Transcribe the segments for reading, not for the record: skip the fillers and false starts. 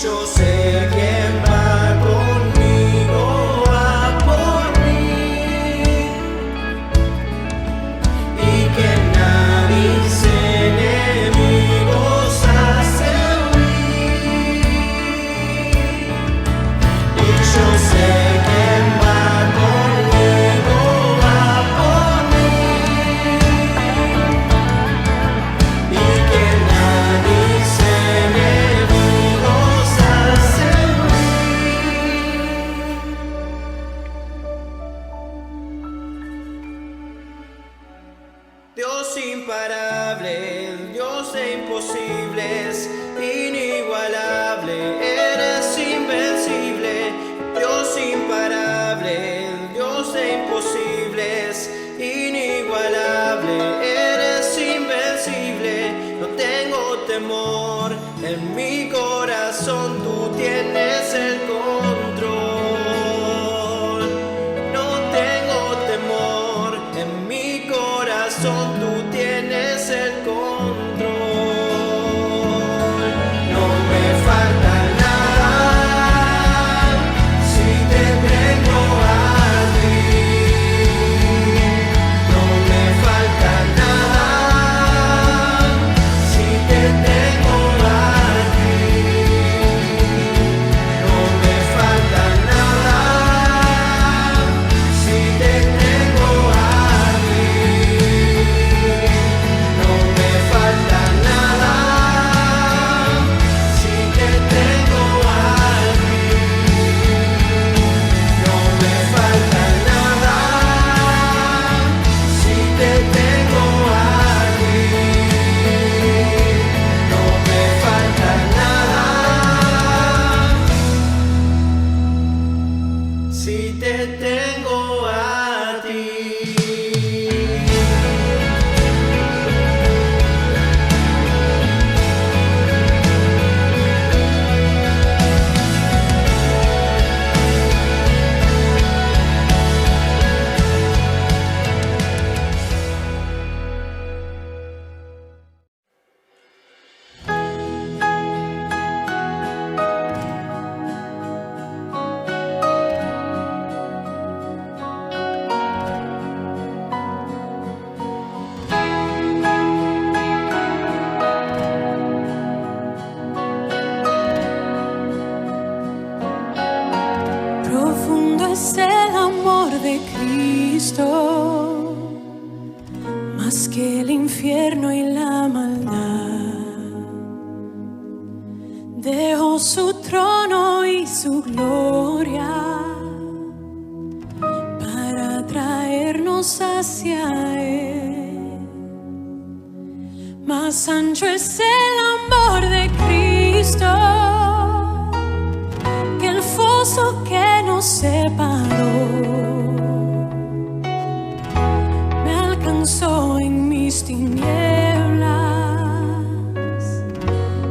yo sé quién va conmigo a por mí, y que nadie enemigos hace huir. Y yo sé quién va conmigo a por mí, y que nadie enemigos hace huir. Dios imparable, Dios de imposibles, inigualable, eres invencible. Dios imparable, Dios de imposibles, inigualable, eres invencible. No tengo temor, en mi corazón tú tienes el control. No tengo temor, en mi corazón tú tienes el control. No me falta nada si te tengo a ti. No me falta nada si te tengo a ti. No me falta nada si te tengo a ti. No me falta nada si te tengo a ti. No me falta nada si te tengo a ti. No me falta nada si te tengo a ti. Profundo es el amor de Cristo, más que el infierno y la maldad. Dejó su trono y su gloria para traernos hacia Él. Más ancho es el amor de Cristo que el foso que nos separó. Me alcanzó en mis tinieblas,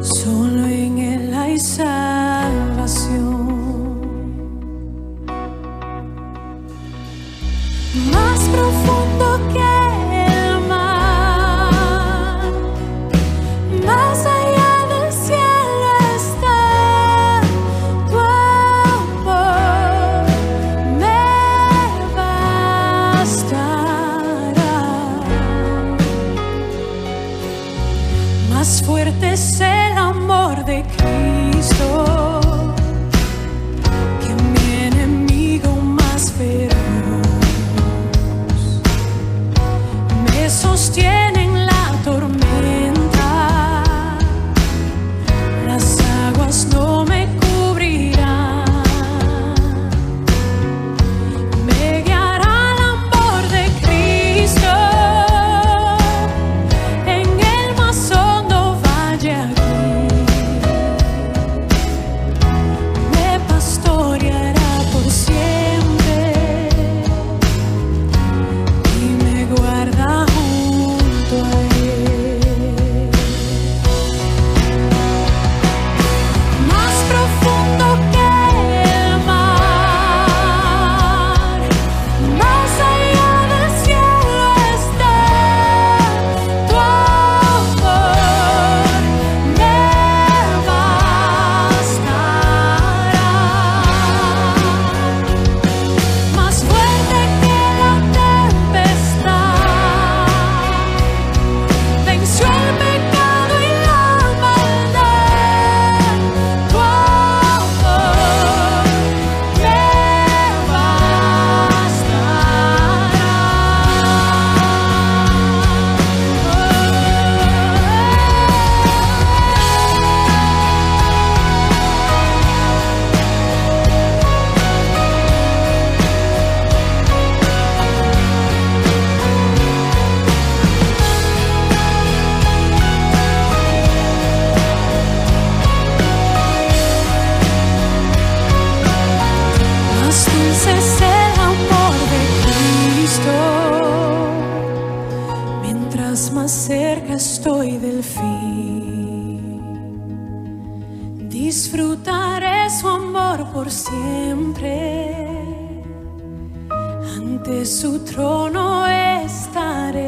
solo en Él hay salvación. Más profundo que el mar, más allá del cielo está tu amor. Me disfrutaré su amor por siempre. Ante su trono estaré.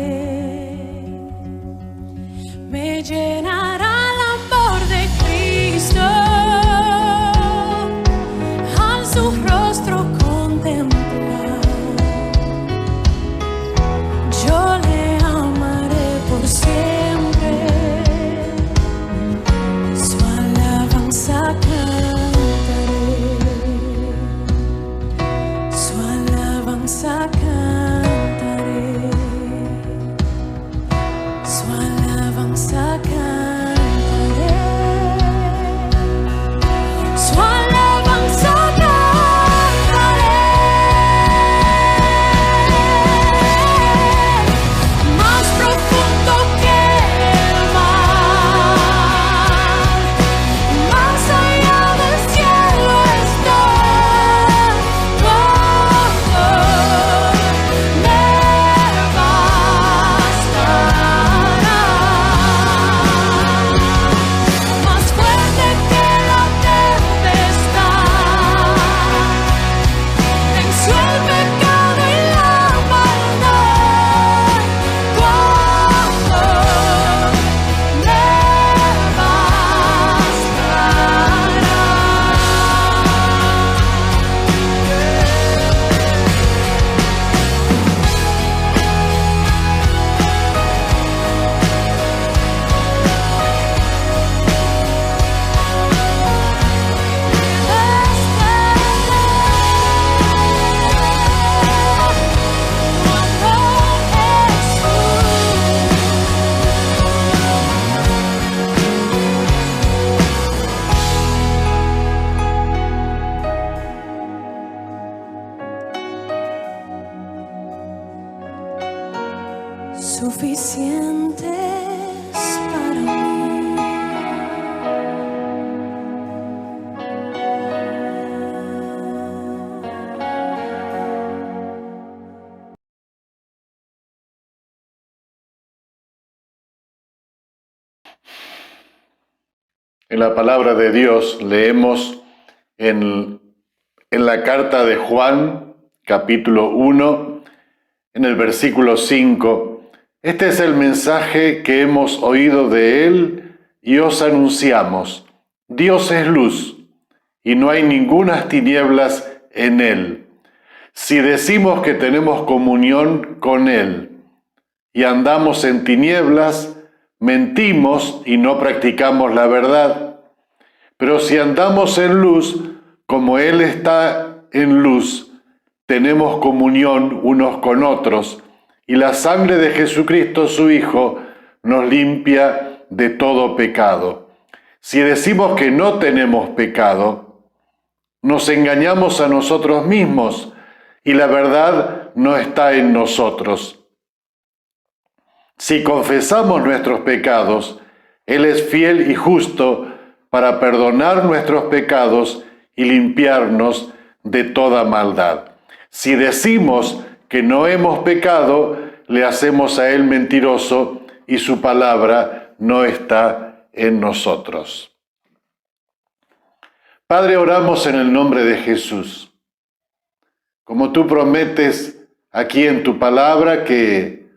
Me llenará el amor de Cristo. Al su rostro contemplar, yo le amaré por siempre. Su alabanza cantaré. Su alabanza cantaré. Su alabanza cantaré. Su alabanza cantaré. Más profundo que el mar, más allá del cielo estoy. Oh, oh, me bastará. Más fuerte que la tempestad, venció el pecado y la maldad. Oh, oh, me suficientes para mí. En la palabra de Dios leemos en la carta de Juan, capítulo 1, en el versículo 5. Este es el mensaje que hemos oído de Él y os anunciamos. Dios es luz y no hay ningunas tinieblas en Él. Si decimos que tenemos comunión con Él y andamos en tinieblas, mentimos y no practicamos la verdad. Pero si andamos en luz, como Él está en luz, tenemos comunión unos con otros, y la sangre de Jesucristo, su Hijo, nos limpia de todo pecado. Si decimos que no tenemos pecado, nos engañamos a nosotros mismos, y la verdad no está en nosotros. Si confesamos nuestros pecados, Él es fiel y justo para perdonar nuestros pecados y limpiarnos de toda maldad. Si decimos que no hemos pecado, le hacemos a Él mentiroso y su palabra no está en nosotros. Padre, oramos en el nombre de Jesús. Como tú prometes aquí en tu palabra que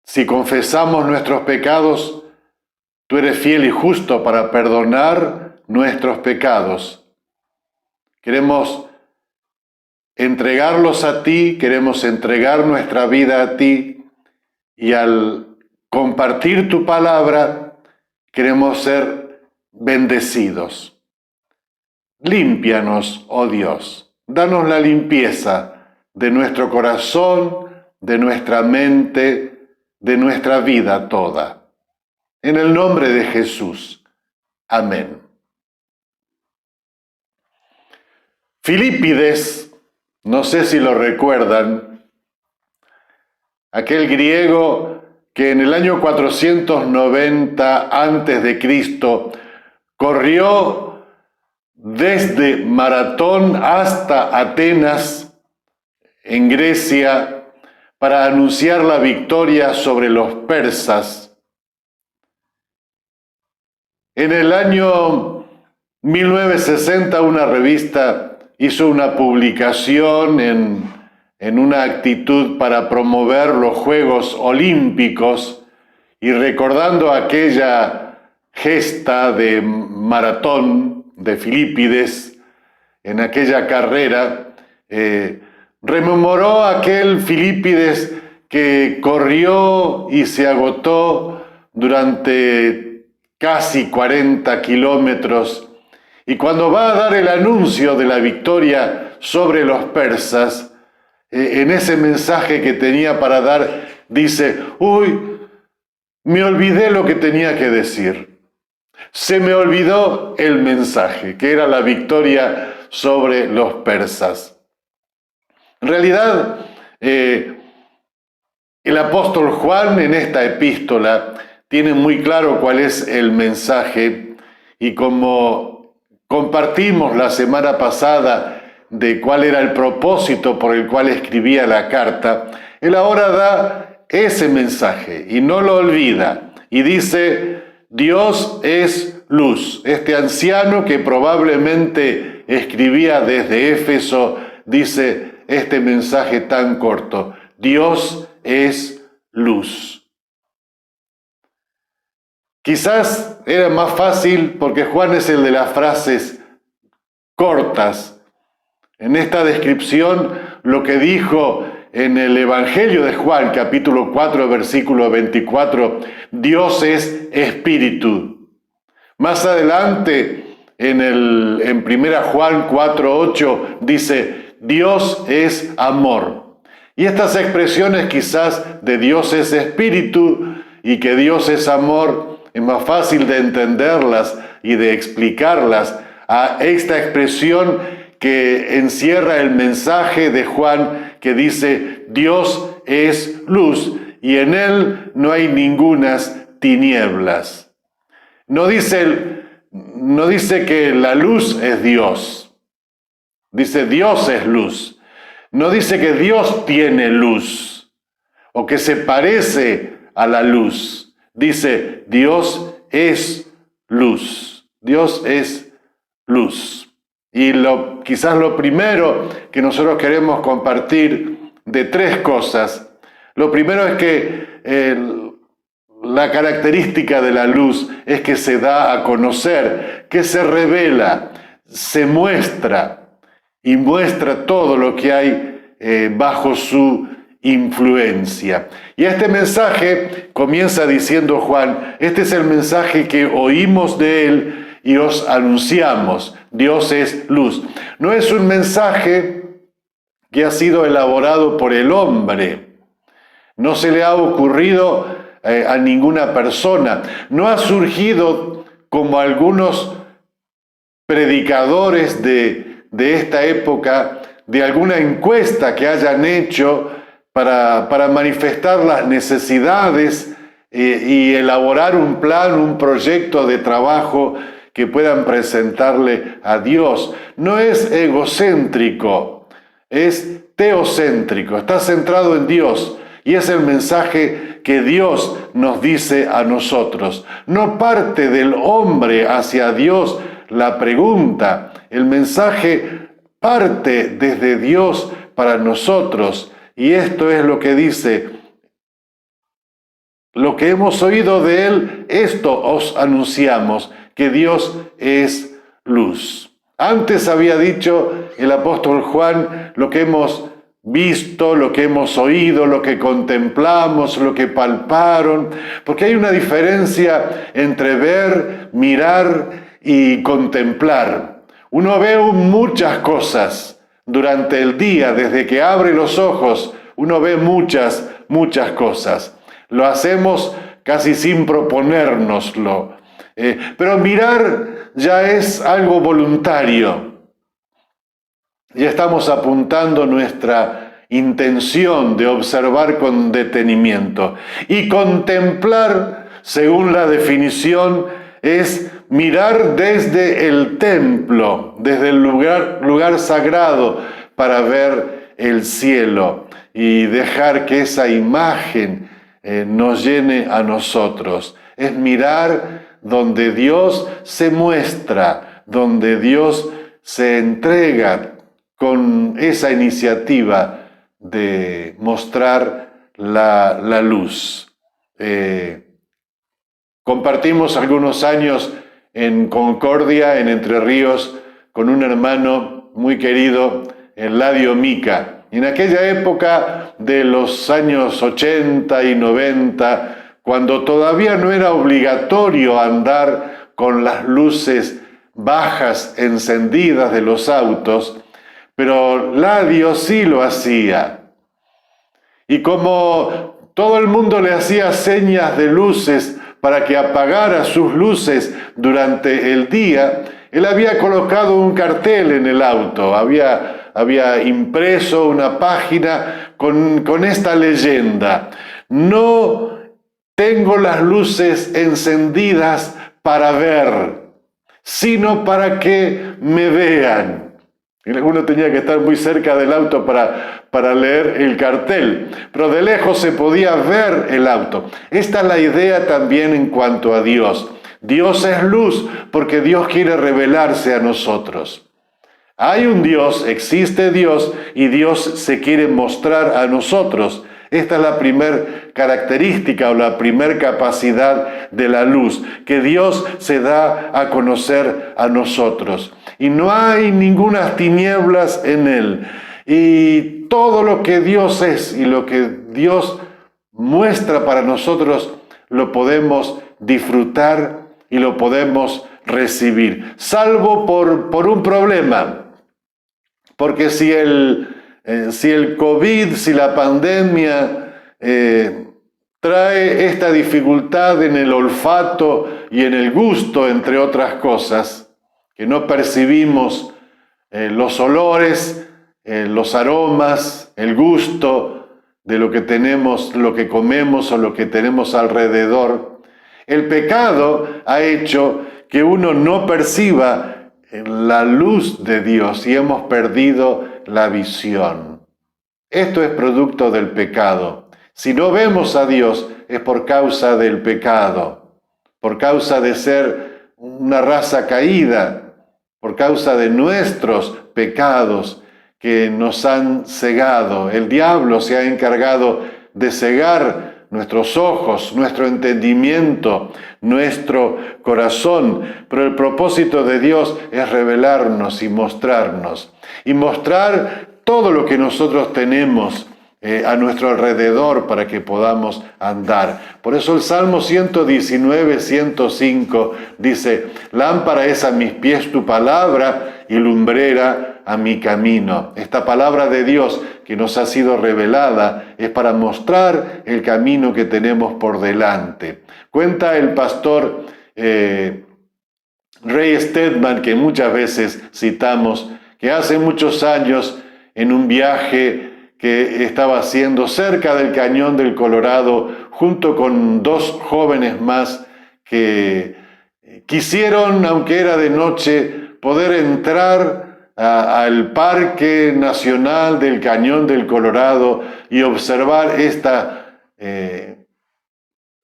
si confesamos nuestros pecados, tú eres fiel y justo para perdonar nuestros pecados. Queremos entregarlos a ti, queremos entregar nuestra vida a ti, y al compartir tu palabra queremos ser bendecidos. Límpianos, oh Dios, danos la limpieza de nuestro corazón, de nuestra mente, de nuestra vida toda. En el nombre de Jesús. Amén. Filípides, no sé si lo recuerdan, aquel griego que en el año 490 a.C. corrió desde Maratón hasta Atenas, en Grecia, para anunciar la victoria sobre los persas. En el año 1960 una revista hizo una publicación en una actitud para promover los Juegos Olímpicos y recordando aquella gesta de maratón de Filípides en aquella carrera, rememoró aquel Filípides que corrió y se agotó durante casi 40 kilómetros y cuando va a dar el anuncio de la victoria sobre los persas, en ese mensaje que tenía para dar, dice: uy, me olvidé lo que tenía que decir. Se me olvidó el mensaje, que era la victoria sobre los persas. En realidad, el apóstol Juan en esta epístola tiene muy claro cuál es el mensaje y como compartimos la semana pasada de cuál era el propósito por el cual escribía la carta, él ahora da ese mensaje y no lo olvida y dice: Dios es luz. Este anciano que probablemente escribía desde Éfeso dice este mensaje tan corto: Dios es luz. Quizás era más fácil porque Juan es el de las frases cortas. En esta descripción, lo que dijo en el Evangelio de Juan, capítulo 4, versículo 24, Dios es espíritu. Más adelante, en 1 Juan 4, 8, dice, Dios es amor. Y estas expresiones quizás de Dios es espíritu y que Dios es amor, es más fácil de entenderlas y de explicarlas a esta expresión que encierra el mensaje de Juan que dice: Dios es luz y en él no hay ningunas tinieblas. No dice que la luz es Dios. Dice Dios es luz. No dice que Dios tiene luz o que se parece a la luz. Dice, Dios es luz. Dios es luz. Y quizás lo primero que nosotros queremos compartir de tres cosas. Lo primero es que la característica de la luz es que se da a conocer, que se revela, se muestra y muestra todo lo que hay bajo su influencia. Y este mensaje comienza diciendo Juan: este es el mensaje que oímos de él y os anunciamos. Dios es luz. No es un mensaje que ha sido elaborado por el hombre. No se le ha ocurrido a ninguna persona. No ha surgido como algunos predicadores de esta época, de alguna encuesta que hayan hecho para manifestar las necesidades y elaborar un plan, un proyecto de trabajo que puedan presentarle a Dios. No es egocéntrico, es teocéntrico, está centrado en Dios y es el mensaje que Dios nos dice a nosotros. No parte del hombre hacia Dios la pregunta, el mensaje parte desde Dios para nosotros. Y esto es lo que dice: lo que hemos oído de él, esto os anunciamos, que Dios es luz. Antes había dicho el apóstol Juan lo que hemos visto, lo que hemos oído, lo que contemplamos, lo que palparon, porque hay una diferencia entre ver, mirar y contemplar. Uno ve muchas cosas durante el día, desde que abre los ojos, uno ve muchas cosas. Lo hacemos casi sin proponérnoslo. Pero mirar ya es algo voluntario. Ya estamos apuntando nuestra intención de observar con detenimiento. Y contemplar, según la definición, es mirar desde el templo, desde el lugar sagrado, para ver el cielo y dejar que esa imagen nos llene a nosotros. Es mirar donde Dios se muestra, donde Dios se entrega con esa iniciativa de mostrar la luz. Compartimos algunos años en Concordia, en Entre Ríos, con un hermano muy querido, Eladio Mica. Y en aquella época de los años 80 y 90, cuando todavía no era obligatorio andar con las luces bajas encendidas de los autos, pero Eladio sí lo hacía. Y como todo el mundo le hacía señas de luces para que apagara sus luces durante el día, él había colocado un cartel en el auto, había impreso una página con esta leyenda: no tengo las luces encendidas para ver, sino para que me vean. Y uno tenía que estar muy cerca del auto para leer el cartel, pero de lejos se podía ver el auto. Esta es la idea también en cuanto a Dios. Dios es luz porque Dios quiere revelarse a nosotros. Hay un Dios, existe Dios, y Dios se quiere mostrar a nosotros. Esta es la primer característica o la primer capacidad de la luz, que Dios se da a conocer a nosotros. Y no hay ninguna tinieblas en Él. Y todo lo que Dios es y lo que Dios muestra para nosotros lo podemos disfrutar y lo podemos recibir, salvo por un problema. Porque si el COVID, si la pandemia trae esta dificultad en el olfato y en el gusto, entre otras cosas, que no percibimos los olores, los aromas, el gusto de lo que tenemos, lo que comemos o lo que tenemos alrededor, el pecado ha hecho que uno no perciba la luz de Dios y hemos perdido la visión. Esto es producto del pecado. Si no vemos a Dios es por causa del pecado, por causa de ser una raza caída, por causa de nuestros pecados que nos han cegado. El diablo se ha encargado de cegar nuestros ojos, nuestro entendimiento, nuestro corazón. Pero el propósito de Dios es revelarnos y mostrarnos. Y mostrar todo lo que nosotros tenemos a nuestro alrededor para que podamos andar. Por eso el Salmo 119, 105 dice: lámpara es a mis pies tu palabra y lumbrera a mi camino. Esta palabra de Dios que nos ha sido revelada es para mostrar el camino que tenemos por delante. Cuenta el pastor Ray Stedman, que muchas veces citamos, que hace muchos años en un viaje que estaba haciendo cerca del Cañón del Colorado, junto con dos jóvenes más que quisieron, aunque era de noche, poder entrar al Parque Nacional del Cañón del Colorado y observar esta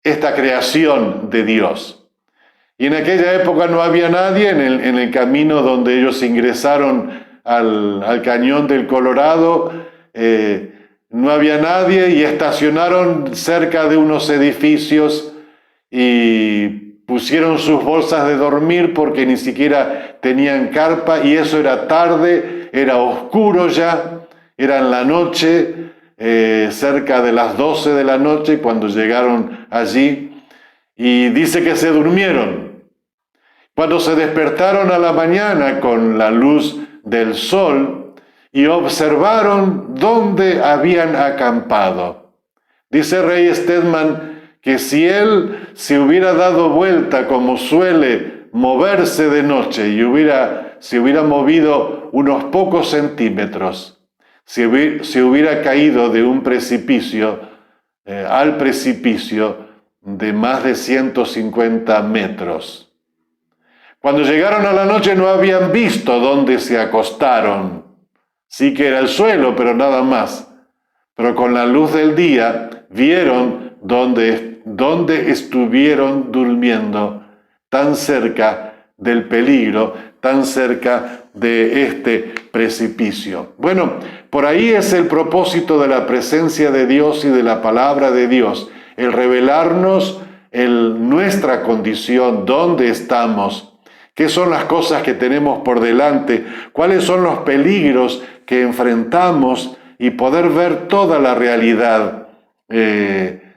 creación de Dios. Y en aquella época no había nadie en el camino donde ellos ingresaron al Cañón del Colorado. No había nadie y estacionaron cerca de unos edificios y pusieron sus bolsas de dormir porque ni siquiera tenían carpa, y eso era tarde, era oscuro ya, era en la noche, cerca de las 12 de la noche cuando llegaron allí, y dice que se durmieron. Cuando se despertaron a la mañana con la luz del sol y observaron dónde habían acampado. Dice Ray Stedman que si él se hubiera dado vuelta como suele moverse de noche y se hubiera movido unos pocos centímetros, se hubiera caído de un precipicio al precipicio de más de 150 metros. Cuando llegaron a la noche no habían visto dónde se acostaron. Sí que era el suelo, pero nada más. Pero con la luz del día vieron dónde estuvieron durmiendo, tan cerca del peligro tan cerca de este precipicio. Bueno, por ahí es el propósito de la presencia de Dios y de la palabra de Dios, el revelarnos nuestra condición, dónde estamos, qué son las cosas que tenemos por delante, cuáles son los peligros que enfrentamos y poder ver toda la realidad,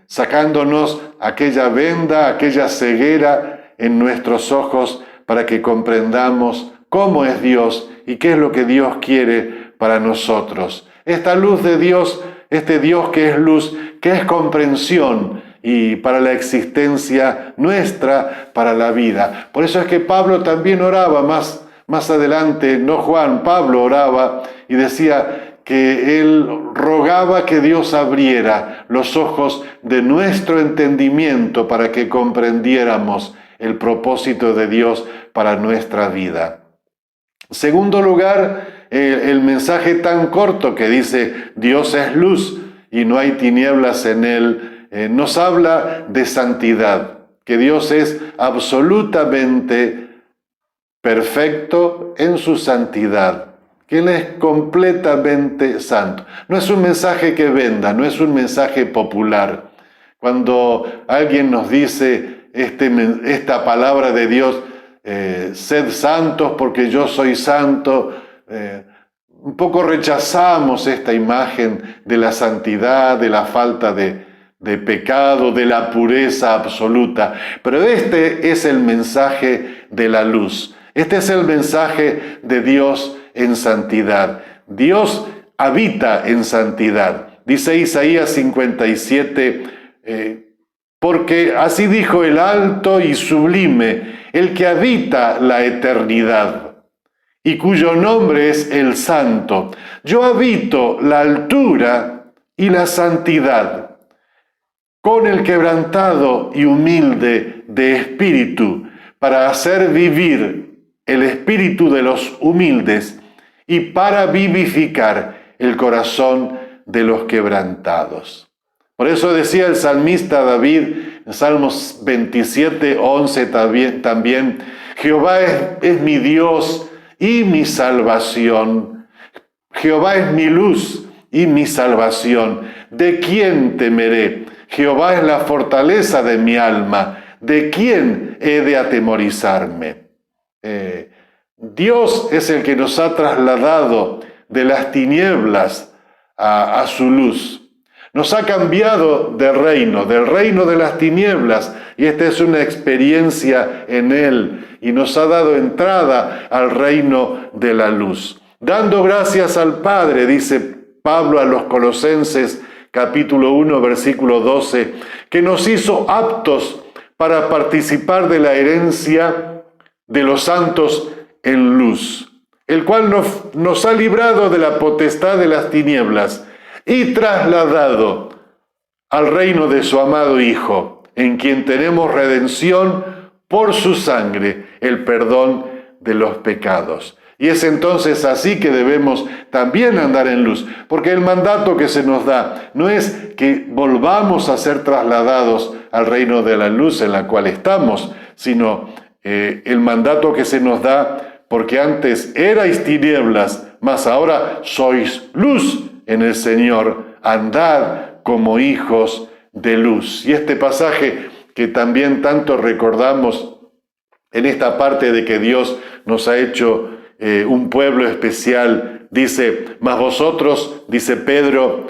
sacándonos aquella venda, aquella ceguera en nuestros ojos para que comprendamos cómo es Dios y qué es lo que Dios quiere para nosotros. Esta luz de Dios, este Dios que es luz, que es comprensión y para la existencia nuestra, para la vida. Por eso es que Pablo también oraba más adelante, no Juan, Pablo oraba y decía que él rogaba que Dios abriera los ojos de nuestro entendimiento para que comprendiéramos el propósito de Dios para nuestra vida. En segundo lugar, el mensaje tan corto que dice Dios es luz y no hay tinieblas en él, nos habla de santidad, que Dios es absolutamente perfecto en su santidad, que Él es completamente santo. No es un mensaje que venda, no es un mensaje popular. Cuando alguien nos dice esta palabra de Dios, sed santos porque yo soy santo, un poco rechazamos esta imagen de la santidad, de la falta de pecado, de la pureza absoluta. Pero este es el mensaje de la luz. Este es el mensaje de Dios en santidad. Dios habita en santidad. Dice Isaías 57, porque así dijo el alto y sublime, el que habita la eternidad, y cuyo nombre es el Santo. Yo habito la altura y la santidad, con el quebrantado y humilde de espíritu, para hacer vivir el espíritu de los humildes y para vivificar el corazón de los quebrantados. Por eso decía el salmista David en Salmos 27, 11 también, Jehová es mi Dios y mi salvación. Jehová es mi luz y mi salvación. ¿De quién temeré? Jehová es la fortaleza de mi alma. ¿De quién he de atemorizarme? Dios es el que nos ha trasladado de las tinieblas a su luz. Nos ha cambiado del reino de las tinieblas, y esta es una experiencia en Él, y nos ha dado entrada al reino de la luz. Dando gracias al Padre, dice Pablo a los Colosenses, capítulo 1, versículo 12, que nos hizo aptos para participar de la herencia de los santos en luz, el cual nos ha librado de la potestad de las tinieblas y trasladado al reino de su amado Hijo, en quien tenemos redención por su sangre, el perdón de los pecados. Y es entonces así que debemos también andar en luz, porque el mandato que se nos da no es que volvamos a ser trasladados al reino de la luz en la cual estamos, sino el mandato que se nos da porque antes erais tinieblas, mas ahora sois luz en el Señor, andad como hijos de luz. Y este pasaje que también tanto recordamos en esta parte de que Dios nos ha hecho un pueblo especial, dice, mas vosotros, dice Pedro,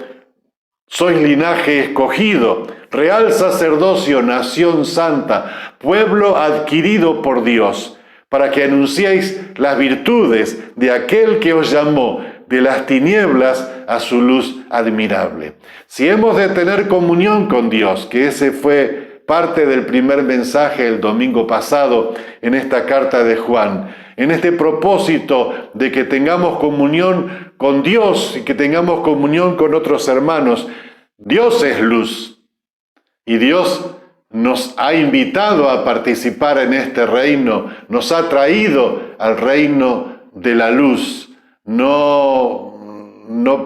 sois linaje escogido, real sacerdocio, nación santa, pueblo adquirido por Dios, para que anunciéis las virtudes de aquel que os llamó de las tinieblas a su luz admirable. Si hemos de tener comunión con Dios, que ese fue parte del primer mensaje el domingo pasado en esta carta de Juan, en este propósito de que tengamos comunión con Dios y que tengamos comunión con otros hermanos, Dios es luz y Dios nos ha invitado a participar en este reino, nos ha traído al reino de la luz. No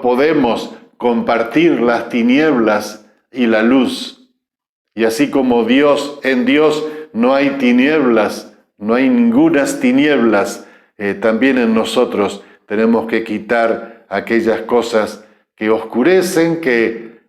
podemos compartir las tinieblas y la luz. Y así como en Dios no hay tinieblas, no hay ningunas tinieblas también en nosotros tenemos que quitar aquellas cosas que oscurecen, que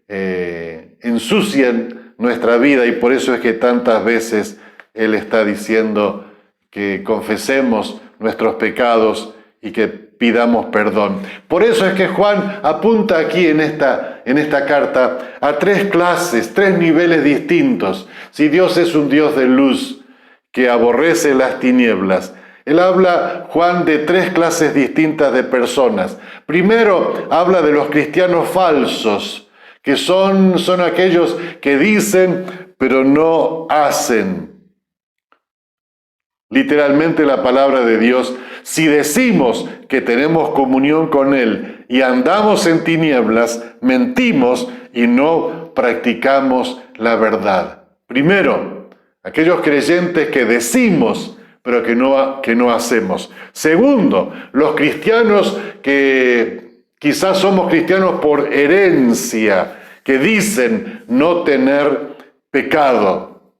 ensucian nuestra vida, y por eso es que tantas veces Él está diciendo que confesemos nuestros pecados y que pidamos perdón. Por eso es que Juan apunta aquí en esta carta a tres clases, tres niveles distintos. Si Dios es un Dios de luz que aborrece las tinieblas, Él habla, Juan, de tres clases distintas de personas. Primero, habla de los cristianos falsos, que son aquellos que dicen, pero no hacen. Literalmente la palabra de Dios, si decimos que tenemos comunión con Él y andamos en tinieblas, mentimos y no practicamos la verdad. Primero, aquellos creyentes que decimos, pero que no hacemos. Segundo, los cristianos que quizás somos cristianos por herencia, que dicen no tener pecado.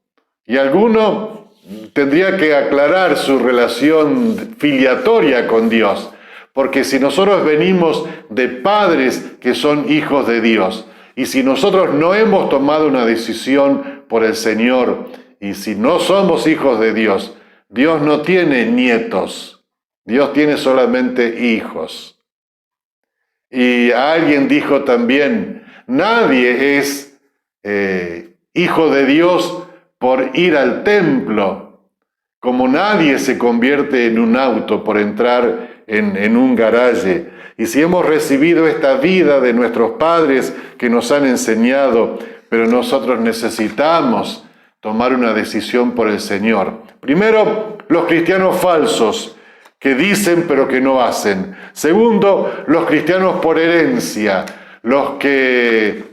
Y alguno tendría que aclarar su relación filiatoria con Dios, porque si nosotros venimos de padres que son hijos de Dios, y si nosotros no hemos tomado una decisión por el Señor, y si no somos hijos de Dios, Dios no tiene nietos, Dios tiene solamente hijos. Y alguien dijo también, nadie es hijo de Dios por ir al templo, como nadie se convierte en un auto por entrar en un garaje. Y si hemos recibido esta vida de nuestros padres que nos han enseñado, pero nosotros necesitamos tomar una decisión por el Señor. Primero, los cristianos falsos, que dicen pero que no hacen. Segundo, los cristianos por herencia, los que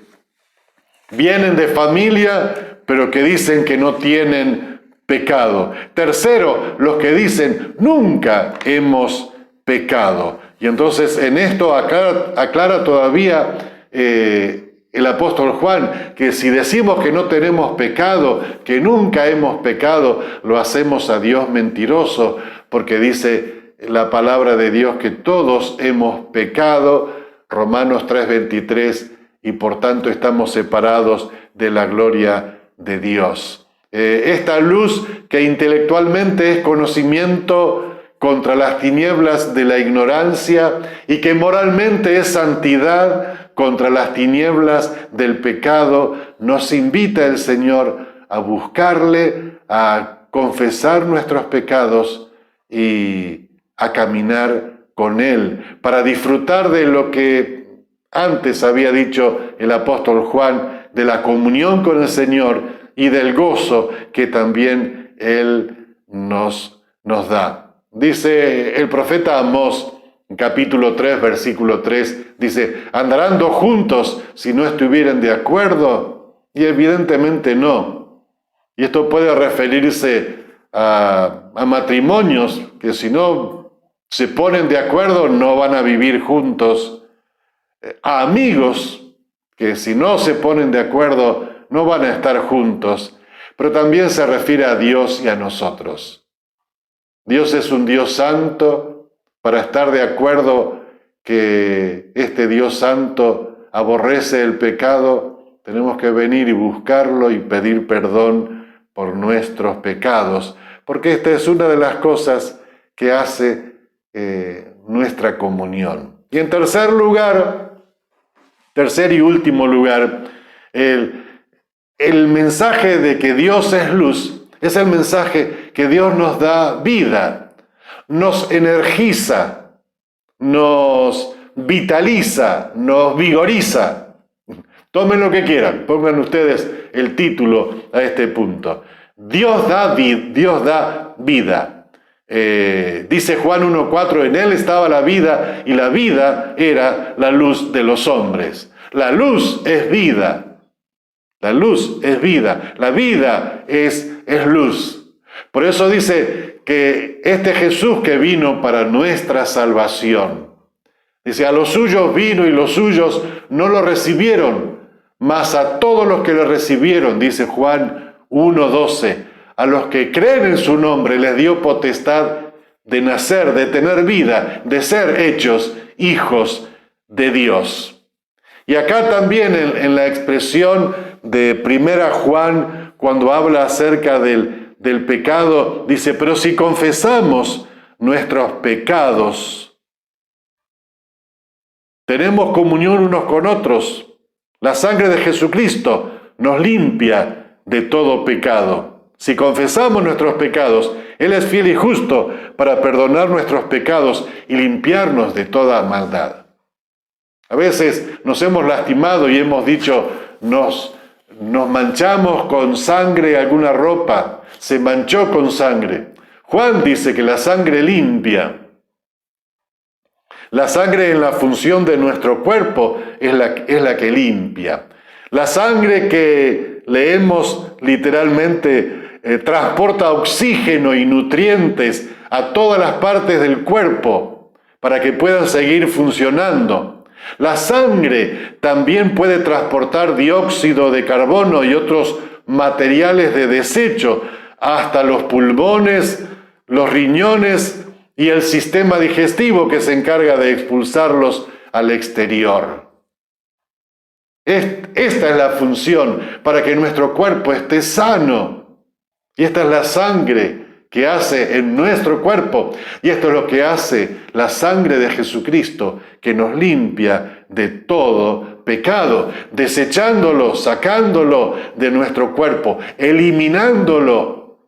vienen de familia, pero que dicen que no tienen pecado. Tercero, los que dicen, nunca hemos pecado. Y entonces en esto aclara todavía el apóstol Juan, que si decimos que no tenemos pecado, que nunca hemos pecado, lo hacemos a Dios mentiroso, porque dice la palabra de Dios que todos hemos pecado, Romanos 3:23, y por tanto estamos separados de la gloria de Dios. Esta luz que intelectualmente es conocimiento contra las tinieblas de la ignorancia y que moralmente es santidad contra las tinieblas del pecado, nos invita el Señor a buscarle, a confesar nuestros pecados y a caminar con Él para disfrutar de lo que antes había dicho el apóstol Juan, de la comunión con el Señor y del gozo que también Él nos da. Dice el profeta Amós, capítulo 3, versículo 3, dice, ¿andarán dos juntos si no estuvieran de acuerdo? Y evidentemente no. Y esto puede referirse a matrimonios que si no se ponen de acuerdo no van a vivir juntos, a amigos que si no se ponen de acuerdo no van a estar juntos, pero también se refiere a Dios y a nosotros. Dios es un Dios santo. Para estar de acuerdo que este Dios santo aborrece el pecado, tenemos que venir y buscarlo y pedir perdón por nuestros pecados, porque esta es una de las cosas que hace nuestra comunión. Y en tercer y último lugar, el mensaje de que Dios es luz es el mensaje que Dios nos da vida, nos energiza, nos vitaliza, nos vigoriza. Tomen lo que quieran, pongan ustedes el título a este punto. Dios da vida. Dice Juan 1:4, en Él estaba la vida y la vida era la luz de los hombres. La luz es vida. La luz es vida. La vida es luz. Por eso dice que este Jesús que vino para nuestra salvación, dice, a los suyos vino y los suyos no lo recibieron, mas a todos los que lo recibieron, dice Juan 1:12, a los que creen en su nombre les dio potestad de nacer, de tener vida, de ser hechos hijos de Dios. Y acá también en la expresión de 1 Juan, cuando habla acerca del pecado, dice, pero si confesamos nuestros pecados, tenemos comunión unos con otros. La sangre de Jesucristo nos limpia de todo pecado. Si confesamos nuestros pecados, Él es fiel y justo para perdonar nuestros pecados y limpiarnos de toda maldad. A veces nos hemos lastimado y hemos dicho, nos manchamos con sangre alguna ropa, se manchó con sangre. Juan dice que la sangre limpia. La sangre en la función de nuestro cuerpo es la que limpia. La sangre que leemos literalmente transporta oxígeno y nutrientes a todas las partes del cuerpo para que puedan seguir funcionando. La sangre también puede transportar dióxido de carbono y otros materiales de desecho hasta los pulmones, los riñones y el sistema digestivo que se encarga de expulsarlos al exterior. Esta es la función para que nuestro cuerpo esté sano. Y esta es la sangre que hace en nuestro cuerpo. Y esto es lo que hace la sangre de Jesucristo, que nos limpia de todo pecado, desechándolo, sacándolo de nuestro cuerpo, eliminándolo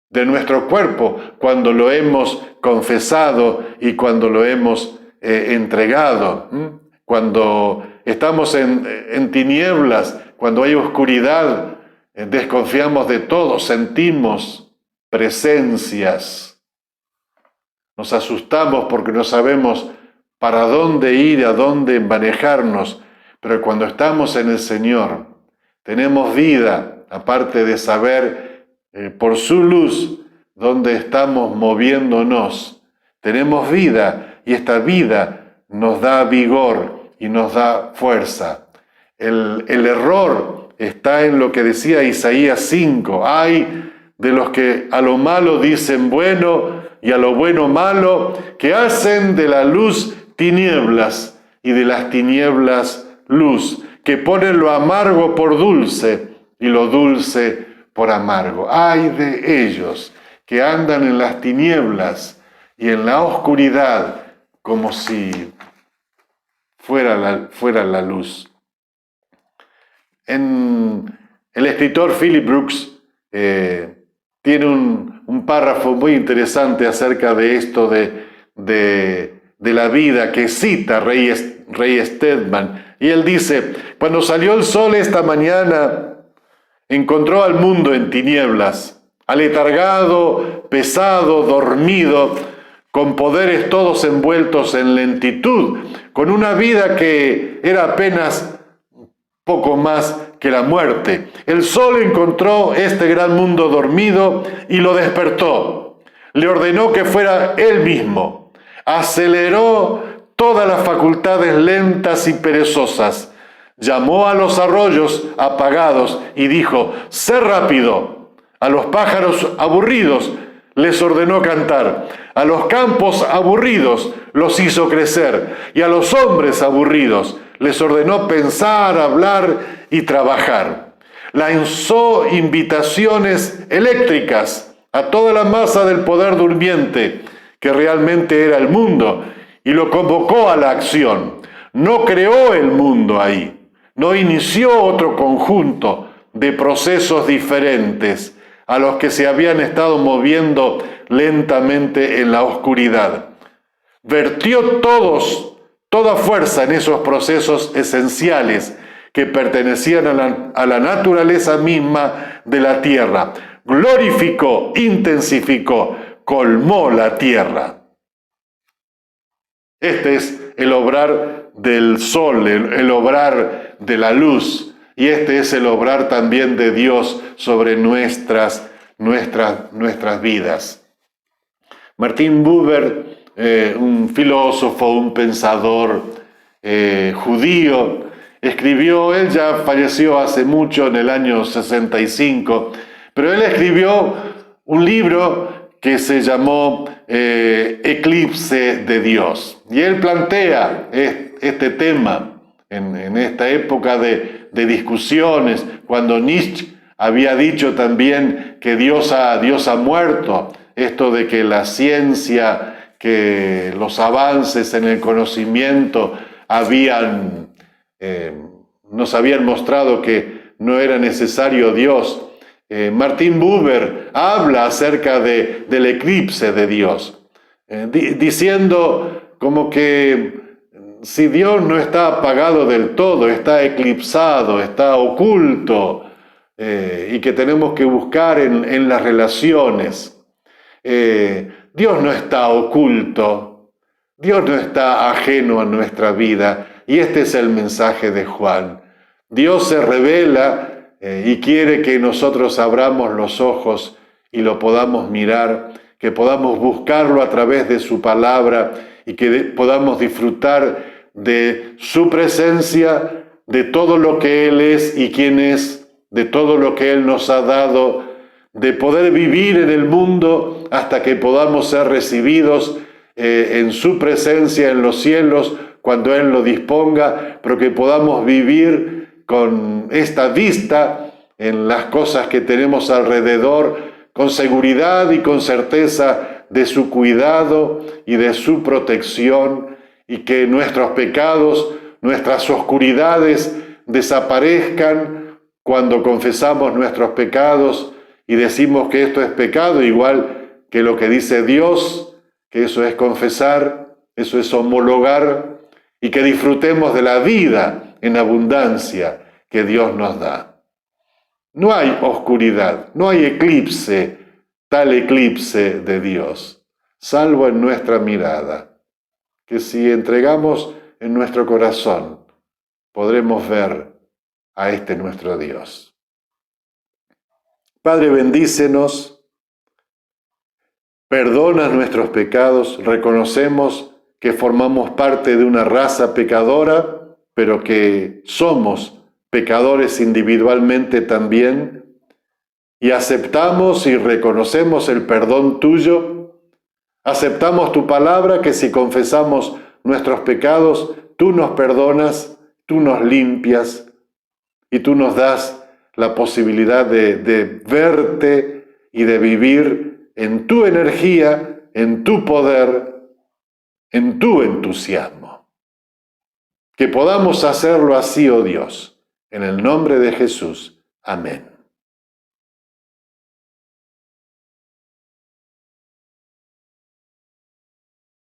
de nuestro cuerpo cuando lo hemos confesado y cuando lo hemos entregado. Cuando estamos en tinieblas, cuando hay oscuridad, desconfiamos de todo, sentimos presencias. Nos asustamos porque no sabemos para dónde ir, a dónde manejarnos. Pero cuando estamos en el Señor, tenemos vida, aparte de saber por su luz dónde estamos moviéndonos. Tenemos vida y esta vida nos da vigor y nos da fuerza. El error está en lo que decía Isaías 5. Ay de los que a lo malo dicen bueno y a lo bueno malo, que hacen de la luz tinieblas y de las tinieblas luz, que ponen lo amargo por dulce y lo dulce por amargo. Ay de ellos que andan en las tinieblas y en la oscuridad como si fuera la luz. El escritor Philip Brooks tiene un párrafo muy interesante acerca de esto de la vida que cita Ray Stedman. Y él dice, cuando salió el sol esta mañana, encontró al mundo en tinieblas, aletargado, pesado, dormido, con poderes todos envueltos en lentitud, con una vida que era apenas poco más que la muerte. El sol encontró este gran mundo dormido y lo despertó. Le ordenó que fuera él mismo. Aceleró todas las facultades lentas y perezosas. Llamó a los arroyos apagados y dijo, sé rápido. A los pájaros aburridos les ordenó cantar. A los campos aburridos los hizo crecer. Y a los hombres aburridos les ordenó pensar, hablar y trabajar. Lanzó invitaciones eléctricas a toda la masa del poder durmiente, que realmente era el mundo, y lo convocó a la acción. No creó el mundo ahí. No inició otro conjunto de procesos diferentes a los que se habían estado moviendo lentamente en la oscuridad. Vertió toda fuerza en esos procesos esenciales que pertenecían a la naturaleza misma de la tierra. Glorificó, intensificó, colmó la tierra. Este es el obrar del sol, el obrar de la luz, y este es el obrar también de Dios sobre nuestras vidas. Martin Buber, un filósofo, un pensador judío, escribió, él ya falleció hace mucho, en el año 65, pero él escribió un libro que se llamó Eclipse de Dios. Y él plantea este tema en esta época de discusiones, cuando Nietzsche había dicho también que Dios ha muerto, esto de que la ciencia, que los avances en el conocimiento nos habían mostrado que no era necesario Dios. Martin Buber habla acerca del eclipse de Dios, diciendo como que si Dios no está apagado del todo, está eclipsado, está oculto, y que tenemos que buscar en las relaciones. Dios no está oculto, Dios no está ajeno a nuestra vida, y este es el mensaje de Juan. Dios se revela y quiere que nosotros abramos los ojos y lo podamos mirar, que podamos buscarlo a través de su palabra y que podamos disfrutar de su presencia, de todo lo que Él es y quién es, de todo lo que Él nos ha dado, de poder vivir en el mundo hasta que podamos ser recibidos en su presencia en los cielos cuando Él lo disponga, pero que podamos vivir con esta vista en las cosas que tenemos alrededor, con seguridad y con certeza de su cuidado y de su protección, y que nuestros pecados, nuestras oscuridades desaparezcan cuando confesamos nuestros pecados y decimos que esto es pecado, igual que lo que dice Dios, que eso es confesar, eso es homologar, y que disfrutemos de la vida en abundancia que Dios nos da. No hay oscuridad, no hay eclipse, tal eclipse de Dios, salvo en nuestra mirada, que si entregamos en nuestro corazón, podremos ver a este nuestro Dios. Padre, bendícenos, perdona nuestros pecados, reconocemos que formamos parte de una raza pecadora, pero que somos pecadores individualmente también, y aceptamos y reconocemos el perdón tuyo, aceptamos tu palabra que si confesamos nuestros pecados, tú nos perdonas, tú nos limpias y tú nos das la posibilidad de verte y de vivir en tu energía, en tu poder, en tu entusiasmo. Que podamos hacerlo así, oh Dios, en el nombre de Jesús. Amén.